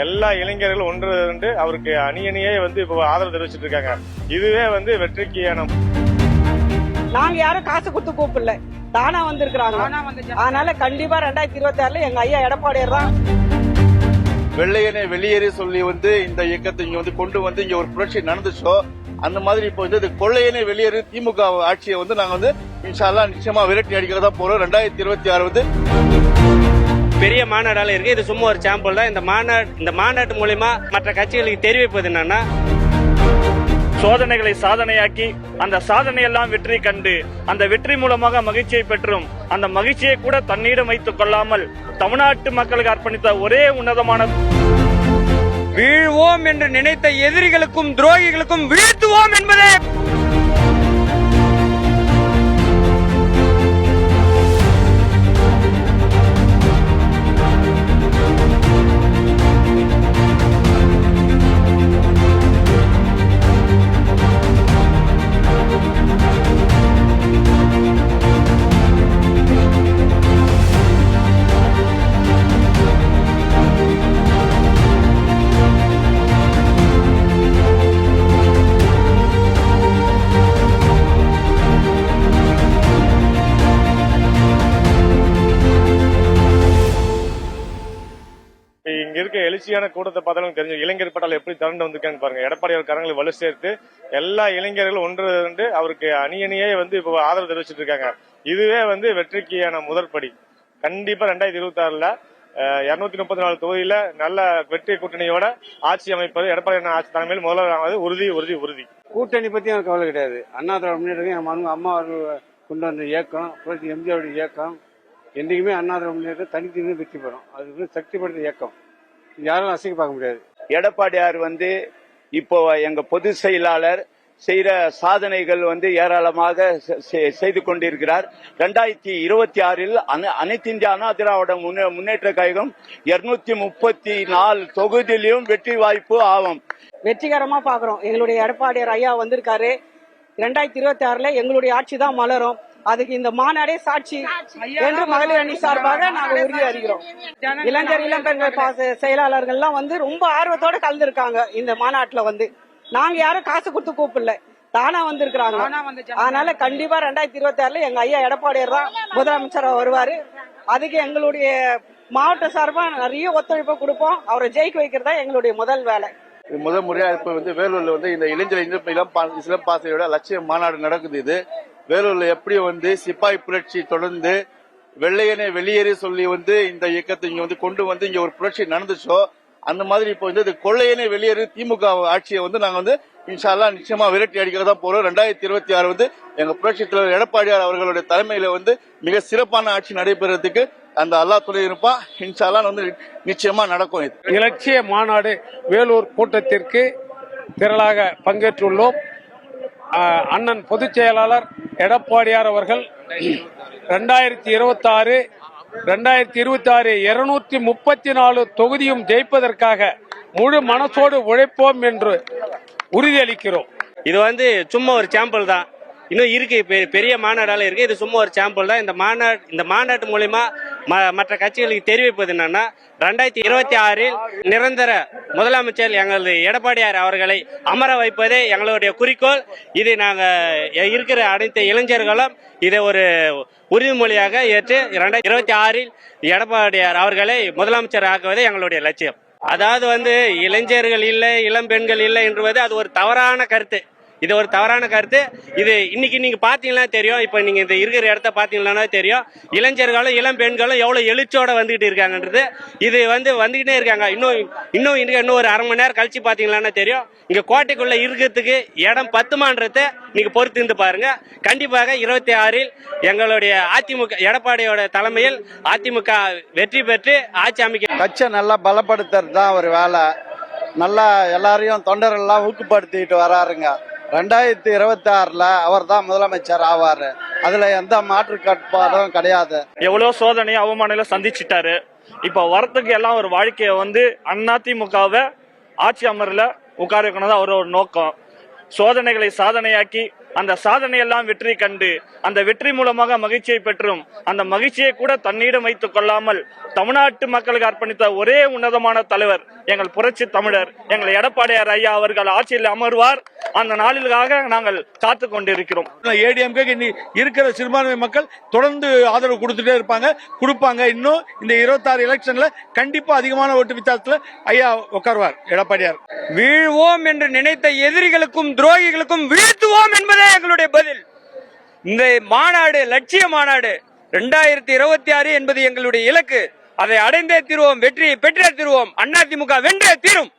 எல்லா இளைஞர்களும் ஒன்று அவருக்கு அணியே இப்போ ஆதரவு தெரிவிச்சிட்டு இருக்காங்க. இதுவே வெற்றிக்கான. நாங்க யாரும் காசு கொடுத்து கூப்பிடல, தானா வந்திருக்கிறாங்க. அதனால கண்டிப்பா 2026 எங்க ஐயா எடப்பாடியார் தான். வெள்ளையனே வெளியேறி சொல்லி இந்த இயக்கத்தை இங்க கொண்டு இங்க ஒரு புரட்சி நடந்துச்சோ அந்த மாதிரி இப்போ இது கொள்ளையனே வெளியேறி திமுக ஆட்சியை நாங்க இன்ஷா அல்லாஹ் நிச்சயமா விரட்டி அடிக்கிறதா போறோம். 2026 பெரிய மாநாடால இருக்கு. இது சும்மா ஒரு சாம்பிள் தான். இந்த மாநாட்டு மூலமா மற்ற கட்சிகளுக்கு தெரிவிப்பது என்னன்னா, சோதனைகளை சாதனையாக்கி அந்த சாதனையெல்லாம் வெற்றி கண்டு அந்த வெற்றி மூலமாக மகிழ்ச்சியை பெற்றும் அந்த மகிழ்ச்சியை கூட தன்னிடம் வைத்துக் கொள்ளாமல் தமிழ்நாட்டு மக்களுக்கு அர்ப்பணித்த ஒரே உன்னதமான வீழ்வோம் என்று நினைத்த எதிரிகளுக்கும் துரோகிகளுக்கும் வீழ்த்துவோம் என்பதே. இங்க இருக்க எழுச்சியான கூட்டத்தை பார்த்தாலும் தெரிஞ்சு இளைஞர் பட்டால் எப்படி திரண்டு வந்திருக்கான்னு பாருங்க. எடப்பாடியார் கரங்களை வலு சேர்த்து எல்லா இளைஞர்களும் ஒன்று அவருக்கு அணியே இப்போ ஆதரவு தெரிவிச்சிட்டு இருக்காங்க. இதுவே வெற்றிக்கான முதற்படி. கண்டிப்பா 2026 234 தொகுதியில நல்ல வெற்றி கூட்டணியோட ஆட்சி அமைப்பது எடப்பாடி ஆட்சி தலைமையில் முதல்வராவது உறுதி உறுதி உறுதி. கூட்டணி பத்தி எனக்கு கவலை கிடையாது. அண்ணா திராவிட முன்னேற்றம் அம்மா அவர்கள் கொண்டு வந்த இயக்கம், எம்ஜிஆருடைய இயக்கம் என்றைக்குமே அண்ணா திராவிட முன்னேற்றம் தனித்து வெற்றி பெறும். அது சக்தி படுத்த இயக்கம், யாரும் அசைக்க பார்க்க முடியாது. எடப்பாடியார் இப்போ எங்க பொதுச் செயலாளர் செய்யற சாதனைகள் ஏராளமாக செய்து கொண்டிருக்கிறார். 2026 அனைத்து இந்திய அண்ணா திராவிட முன்னேற்ற கழகம் 234 தொகுதியிலும் வெற்றி வாய்ப்பு ஆகும். வெற்றிகரமா பாக்குறோம். எங்களுடைய எடப்பாடியார் ஐயா வந்திருக்காரு. 2026 எங்களுடைய ஆட்சி தான் மலரும். அதுக்கு இந்த மாநாடே சாட்சி என்று மகளிர் அணி சார்பாக நாங்கள் உறுதி அறிகிறோம். இளைஞர் இளம்பெண்கள் செயலாளர்கள் எல்லாம் ரொம்ப ஆர்வத்தோட கலந்துருக்காங்க இந்த மாநாட்டுல. நாங்க யாரும் காசு கொடுத்து கூப்பிடல, தானா வந்திருக்கிறாங்க. அதனால கண்டிப்பா 2026 எங்க ஐயா எடப்பாடியார் தான் முதலமைச்சரா வருவாரு. அதுக்கு எங்களுடைய மாவட்ட சார்பா நிறைய ஒத்துழைப்பு கொடுப்போம். அவரை ஜெயிக்க வைக்கிறதா எங்களுடைய முதல் வேலை. முதல் முறையா இப்ப வேலூர்ல இந்த இளைஞர் இளம் பாசையோட லட்சிய மாநாடு நடக்குது. இது வேலூர்ல எப்படி சிப்பாய் புரட்சி தொடர்ந்து வெள்ளையனே வெளியேறி சொல்லி இந்த இயக்கத்தை இங்க கொண்டு இங்க ஒரு புரட்சி நடந்துச்சோ அந்த மாதிரி இப்போ இது கொள்ளையனே வெளியேறி திமுக ஆட்சியை நாங்க இன்ஷா அல்லாஹ் நிச்சயமா விரட்டி அடிக்கிறதா போறோம். 2026 எங்க புரட்சி தலைவர் எடப்பாடியார் அவர்களுடைய தலைமையில மிக சிறப்பான ஆட்சி நடைபெறதுக்கு அந்த அல்லாஹ் துணை இருப்பா. இன்ஷா அல்லாஹ் நிச்சயமா நடக்கும். இது இலட்சிய மாநாடு வேலூர் கூட்டத்திற்கு திரளாக பங்கேற்றுள்ளோம். அண்ணன் பொதுச் செயலாளர் எடப்பாடியார் அவர்கள் 2026 234 தொகுதியும் ஜெயிப்பதற்காக முழு மனசோடு உழைப்போம் என்று உறுதியளிக்கிறோம். இது சும்மா ஒரு சாம்பிள் தான். இன்னும் இருக்கு, பெரிய மாநாடால இருக்கு. இது சும்மா ஒரு சாம்பிள் தான். இந்த மாநாட்டு மூலமா மற்ற கட்சிகளுக்கு தெரிவிப்பது என்னன்னா, 2026 நிரந்தர முதலமைச்சர் எங்களது எடப்பாடியார் அவர்களை அமர வைப்பதே எங்களுடைய குறிக்கோள். இது நாங்க இருக்கிற அனைத்து இளைஞர்களும் இதை ஒரு உறுதிமொழியாக ஏற்று 2026 எடப்பாடியார் அவர்களை முதலமைச்சர் ஆக்குவதே எங்களுடைய லட்சியம். அதாவது இளைஞர்கள் இல்லை, இளம் பெண்கள் இல்லை என்பது அது ஒரு தவறான கருத்து. இது ஒரு தவறான கருத்து. இது இன்னைக்கு நீங்க பாத்தீங்கன்னா தெரியும். இப்ப நீங்க இந்த இருக்கிற இடத்த பாத்தீங்கன்னா தெரியும். இளைஞர்களும் இளம் பெண்களும் எவ்வளவு எழுச்சியோட வந்துகிட்டு இருக்காங்கன்றது. இது வந்துகிட்டே இருக்காங்க. இன்னும் ஒரு அரை மணி நேரம் கழிச்சு பாத்தீங்கன்னா தெரியும். இங்க கோட்டைக்குள்ள இருக்கிறதுக்கு இடம் பத்துமான்றத நீங்க பொறுத்து இருந்து பாருங்க. கண்டிப்பாக 26 எங்களுடைய அதிமுக எடப்பாடியோட தலைமையில் அதிமுக வெற்றி பெற்று ஆட்சி அமைக்க கட்சியை நல்லா பலப்படுத்துறது தான் ஒரு வேலை. நல்லா எல்லாரையும் தொண்டரெல்லாம் ஊக்கப்படுத்திட்டு வராருங்க. 2026 அவர் தான் முதலமைச்சர் ஆவாரு. அதுல எந்த மாற்று கட்டுப்பாடும் கிடையாது. எவ்வளவு சோதனை அவமானம் சந்திச்சிட்டாரு. இப்ப வரத்துக்கு எல்லாம் ஒரு வாழ்க்கைய அதிமுகவை ஆட்சி அமர்ல உட்கார வைக்கணும் அவரோட நோக்கம். சோதனைகளை சாதனையாக்கி அந்த சாதனையெல்லாம் வெற்றி கண்டு அந்த வெற்றி மூலமாக மகிழ்ச்சியை பெற்றும் அந்த மகிழ்ச்சியை கூட தன்னிடம் வைத்துக் கொள்ளாமல் தமிழ்நாட்டு மக்களுக்கு அர்ப்பணித்த ஒரே உன்னதமான தலைவர் எங்கள் புரட்சி தமிழர் எங்கள் எடப்பாடியார் ஐயா அவர்கள் ஆட்சியில் அமர்வார். அந்த நாளிலுக்காக நாங்கள் காத்து கொண்டிருக்கிறோம். ஏடிஎம்கே இருக்கிற சிறுபான்மை மக்கள் தொடர்ந்து ஆதரவு கொடுத்துட்டே கொடுப்பாங்க. இன்னும் இந்த 26 எலெக்ஷன்ல கண்டிப்பா அதிகமான ஓட்டு வித்தியாசத்துல ஐயா உட்காருவார் எடப்பாடியார். வீழ்வோம் என்று நினைத்த எதிரிகளுக்கும் துரோகிகளுக்கும் வீழ்த்துவோம் என்பதே எங்களுடைய பதில். இந்த மாநாடு லட்சிய மாநாடு 2026 என்பது எங்களுடைய இலக்கு. அதை அடைந்தே தீர்வோம், வெற்றியை பெற்றே தீர்வோம். அதிமுக வென்றே தீரும்.